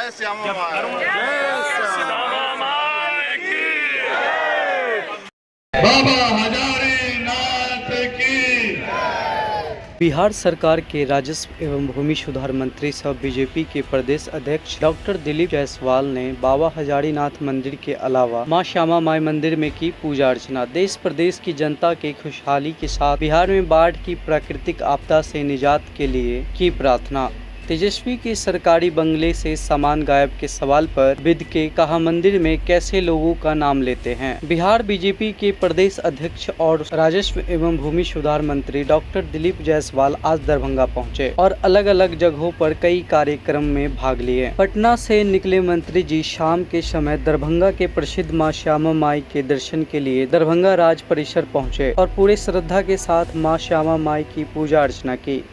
जय श्यामा माई। बाबा हजारी नाथ की। बिहार सरकार के राजस्व एवं भूमि सुधार मंत्री सह बीजेपी के प्रदेश अध्यक्ष डॉक्टर दिलीप जायसवाल ने बाबा हजारीनाथ मंदिर के अलावा मां श्यामा माई मंदिर में की पूजा अर्चना। देश प्रदेश की जनता के खुशहाली के साथ बिहार में बाढ़ की प्राकृतिक आपदा से निजात के लिए की प्रार्थना। तेजस्वी के सरकारी बंगले से सामान गायब के सवाल पर विद के कहा मंदिर में कैसे लोगों का नाम लेते हैं। बिहार बीजेपी के प्रदेश अध्यक्ष और राजस्व एवं भूमि सुधार मंत्री डॉक्टर दिलीप जायसवाल आज दरभंगा पहुंचे और अलग अलग जगहों पर कई कार्यक्रम में भाग लिए। पटना से निकले मंत्री जी शाम के समय दरभंगा के प्रसिद्ध मां श्यामा माई के दर्शन के लिए दरभंगा राज परिसर पहुँचे और पूरे श्रद्धा के साथ मां श्यामा माई की पूजा अर्चना की।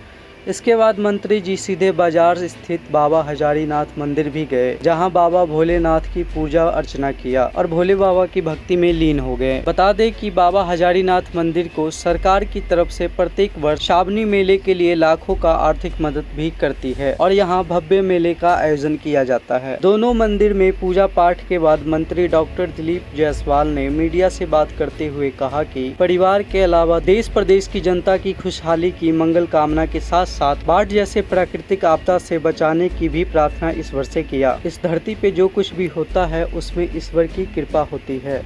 इसके बाद मंत्री जी सीधे बाजार स्थित बाबा हजारीनाथ मंदिर भी गए, जहां बाबा भोलेनाथ की पूजा अर्चना किया और भोले बाबा की भक्ति में लीन हो गए। बता दें कि बाबा हजारीनाथ मंदिर को सरकार की तरफ से प्रत्येक वर्ष श्रावणी मेले के लिए लाखों का आर्थिक मदद भी करती है और यहां भव्य मेले का आयोजन किया जाता है। दोनों मंदिर में पूजा पाठ के बाद मंत्री डॉक्टर दिलीप जायसवाल ने मीडिया से बात करते हुए कहा कि परिवार के अलावा देश प्रदेश की जनता की खुशहाली की मंगल कामना के साथ बाढ़ जैसे प्राकृतिक आपदा से बचाने की भी प्रार्थना ईश्वर से किया। इस धरती पे जो कुछ भी होता है उसमें ईश्वर की कृपा होती है।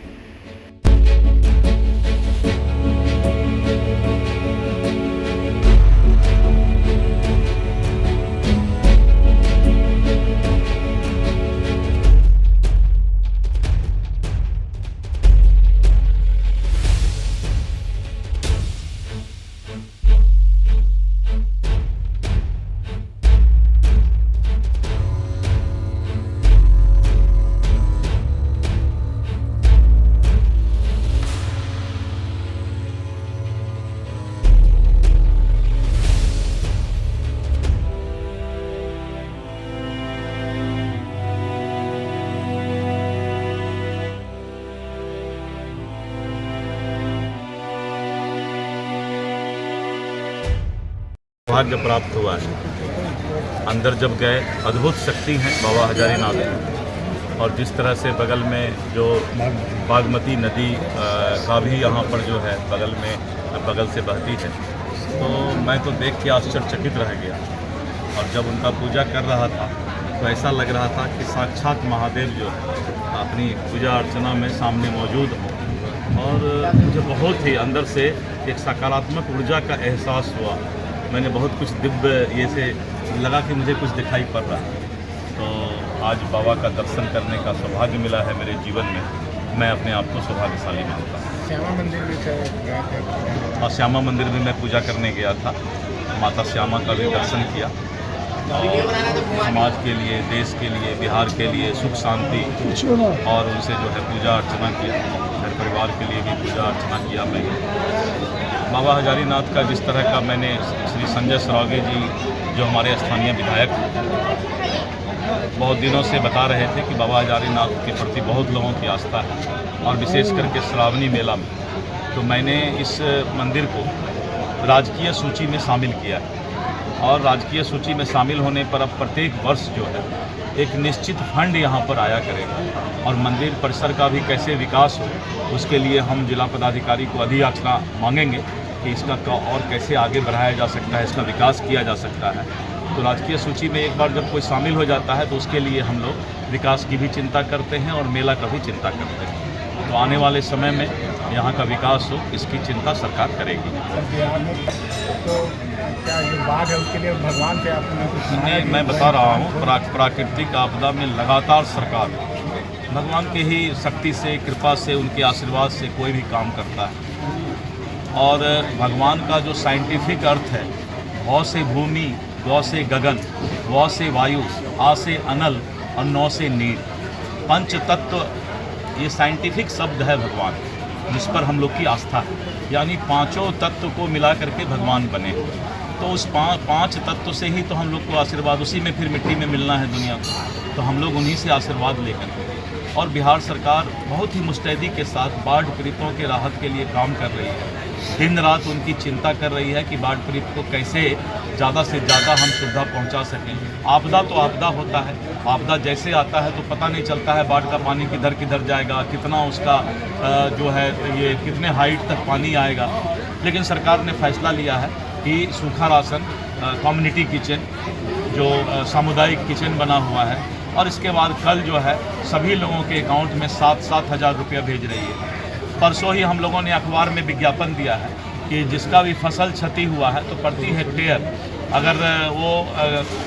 भाग्य प्राप्त हुआ है। अंदर जब गए अद्भुत शक्ति हैं बाबा हजारीनाथ, और जिस तरह से बगल में जो बागमती नदी का भी यहाँ पर जो है बगल से बहती है, तो मैं तो देख के आश्चर्यचकित रह गया। और जब उनका पूजा कर रहा था तो ऐसा लग रहा था कि साक्षात महादेव जो है अपनी पूजा अर्चना में सामने मौजूद हो, और मुझे बहुत ही अंदर से एक सकारात्मक ऊर्जा का एहसास हुआ। मैंने बहुत कुछ दिव्य ये से लगा कि मुझे कुछ दिखाई पड़ रहा है। तो आज बाबा का दर्शन करने का सौभाग्य मिला है मेरे जीवन में। मैं अपने आप को सौभाग्यशाली मानता हूँ। श्यामा मंदिर भी गए। और श्यामा मंदिर में मैं पूजा करने गया था, माता श्यामा का भी दर्शन किया और समाज के लिए, देश के लिए, बिहार के लिए सुख शांति और उनसे जो है पूजा अर्चना किया। मेरे परिवार के लिए भी पूजा अर्चना किया। मैंने बाबा हजारीनाथ का जिस तरह का मैंने श्री संजय सरावगी जी जो हमारे स्थानीय विधायक बहुत दिनों से बता रहे थे कि बाबा हजारीनाथ के प्रति बहुत लोगों की आस्था है, और विशेष करके श्रावणी मेला में, तो मैंने इस मंदिर को राजकीय सूची में शामिल किया है। और राजकीय सूची में शामिल होने पर अब प्रत्येक वर्ष जो है एक निश्चित फंड यहाँ पर आया करेगा, और मंदिर परिसर का भी कैसे विकास हो उसके लिए हम जिला पदाधिकारी को अधियाचना मांगेंगे कि इसका और कैसे आगे बढ़ाया जा सकता है, इसका विकास किया जा सकता है। तो राजकीय सूची में एक बार जब कोई शामिल हो जाता है तो उसके लिए हम लोग विकास की भी चिंता करते हैं और मेला का भी चिंता करते हैं। तो आने वाले समय में यहाँ का विकास हो, इसकी चिंता सरकार करेगी। बिहार में तो क्या जो बाढ़ है उसके लिए भगवान से आपने कुछ? मैं बता रहा हूँ, प्राकृतिक आपदा में लगातार सरकार भगवान की ही शक्ति से, कृपा से, उनके आशीर्वाद से कोई भी काम करता है। और भगवान का जो साइंटिफिक अर्थ है, भौ से भूमि, गौ से गगन, व से वायु, आ से अनल और नौ से नीर, पंच तत्व ये साइंटिफिक शब्द है भगवान, जिस पर हम लोग की आस्था है। यानी पांचों तत्व को मिला करके भगवान बने। तो उस पांच तत्व से ही तो हम लोग को आशीर्वाद, उसी में फिर मिट्टी में मिलना है दुनिया को, तो हम लोग उन्हीं से आशीर्वाद लेकर। और बिहार सरकार बहुत ही मुस्तैदी के साथ बाढ़ पीड़ितों के राहत के लिए काम कर रही है। दिन रात उनकी चिंता कर रही है कि बाढ़ पीड़ित को कैसे ज़्यादा से ज़्यादा हम सुविधा पहुंचा सकें। आपदा तो आपदा होता है, आपदा जैसे आता है तो पता नहीं चलता है बाढ़ का पानी किधर जाएगा, कितना उसका जो है ये कितने हाइट तक पानी आएगा। लेकिन सरकार ने फैसला लिया है कि सूखा राशन, कम्युनिटी किचन, जो सामुदायिक किचन बना हुआ है, और इसके बाद कल जो है सभी लोगों के अकाउंट में 7-7 हज़ार रुपया भेज रही है। परसों ही हम लोगों ने अखबार में विज्ञापन दिया है कि जिसका भी फसल क्षति हुआ है तो प्रति हेक्टेयर अगर वो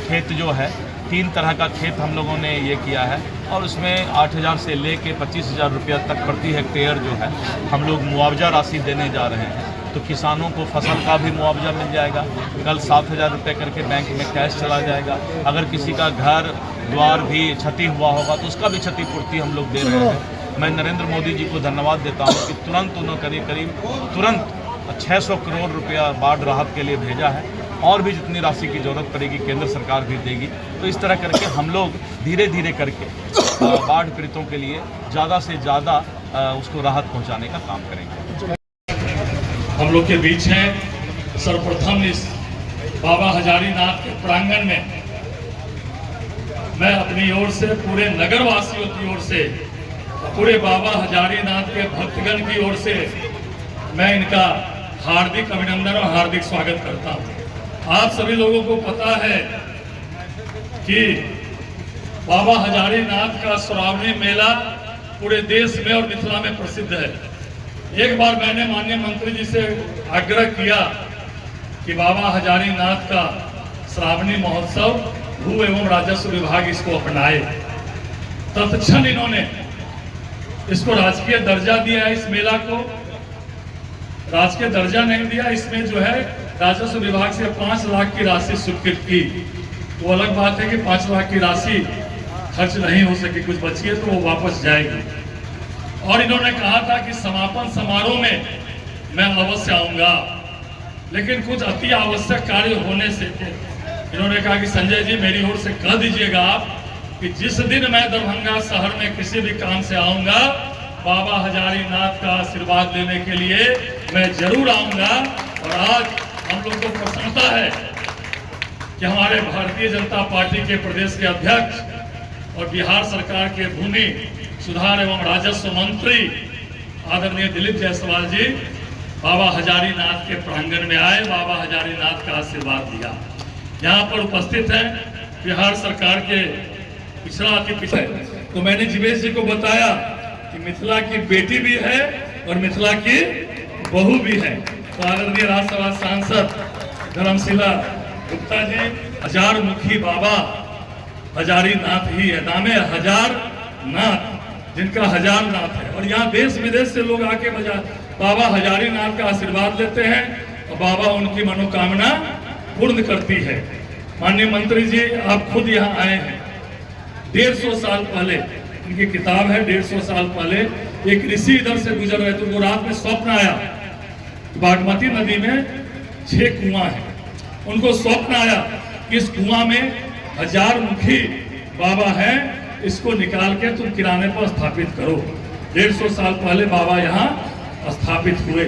खेत जो है 3 तरह का खेत हम लोगों ने ये किया है, और उसमें 8,000 से लेके 25,000 रुपया तक प्रति हेक्टेयर जो है हम लोग मुआवजा राशि देने जा रहे हैं। तो किसानों को फसल का भी मुआवजा मिल जाएगा। कल 7,000 रुपये करके बैंक में कैश चला जाएगा। अगर किसी का घर द्वार भी क्षति हुआ होगा तो उसका भी क्षतिपूर्ति हम लोग दे रहे हैं। मैं नरेंद्र मोदी जी को धन्यवाद देता हूँ कि तुरंत उन्होंने करीब 600 करोड़ रुपया बाढ़ राहत के लिए भेजा है, और भी जितनी राशि की जरूरत पड़ेगी केंद्र सरकार भी देगी। तो इस तरह करके हम लोग धीरे धीरे करके बाढ़ पीड़ितों के लिए ज़्यादा से ज़्यादा उसको राहत पहुँचाने का काम करेंगे। हम लोग के बीच हैं सर्वप्रथम इस बाबा हजारीनाथ के प्रांगण में मैं अपनी ओर से, पूरे नगर वासियों की ओर से, पूरे बाबा हजारीनाथ के भक्तगण की ओर से मैं इनका हार्दिक अभिनंदन और हार्दिक स्वागत करता हूं। आप सभी लोगों को पता है कि बाबा हजारीनाथ का श्रावणी मेला पूरे देश में और मिथिला में प्रसिद्ध है। एक बार मैंने माननीय मंत्री जी से आग्रह किया कि बाबा हजारीनाथ का श्रावणी महोत्सव भू एवं राजस्व विभाग इसको अपनाए। तत्क्षण इन्होंने इसको राजकीय दर्जा दिया है। इस मेला को राजकीय दर्जा नहीं दिया, इसमें जो है राजस्व विभाग से 5 लाख की राशि स्वीकृत की। वो अलग बात है कि 5 लाख की राशि खर्च नहीं हो सकी, कुछ बची है तो वो वापस जाएगी। और इन्होंने कहा था कि समापन समारोह में मैं अवश्य आऊंगा, लेकिन कुछ अति आवश्यक कार्य होने से इन्होंने कहा कि संजय जी मेरी ओर से कह दीजिएगा आप कि जिस दिन मैं दरभंगा शहर में किसी भी काम से आऊंगा, बाबा हजारीनाथ का आशीर्वाद लेने के लिए मैं जरूर आऊंगा। और आज हम लोग को प्रसन्नता है कि हमारे भारतीय जनता पार्टी के प्रदेश के अध्यक्ष और बिहार सरकार के भूमि सुधार एवं राजस्व मंत्री आदरणीय दिलीप जायसवाल जी बाबा हजारीनाथ के प्रांगण में आए, बाबा हजारीनाथ का आशीर्वाद दिया। यहाँ पर उपस्थित है बिहार सरकार के पिछड़ा अति पिछड़ा। तो मैंने जीवेश जी को बताया कि मिथिला की बेटी भी है और मिथिला की बहू भी है। तो आदरणीय राज्यसभा सांसद धर्मशिला गुप्ता जी, 1000 मुखी बाबा हजारीनाथ ही है, नामे हजारनाथ, जिनका 1000 नाथ है। और यहाँ देश विदेश से लोग आके बाबा हजारीनाथ का आशीर्वाद लेते हैं और बाबा उनकी मनोकामना पूर्ण करती है। माननीय मंत्री जी आप खुद यहाँ आए हैं। 150 साल पहले, इनकी किताब है, 150 साल पहले एक ऋषि इधर से गुजर रहे थे, उनको रात में स्वप्न आया, बागमती नदी में 6 कुआं हैं। उनको स्वप्न आया कि इस कुआं में 1000 मुखी बाबा हैं, इसको निकाल के तुम किराने पर स्थापित करो। 150 साल पहले बाबा यहाँ स्थापित हुए।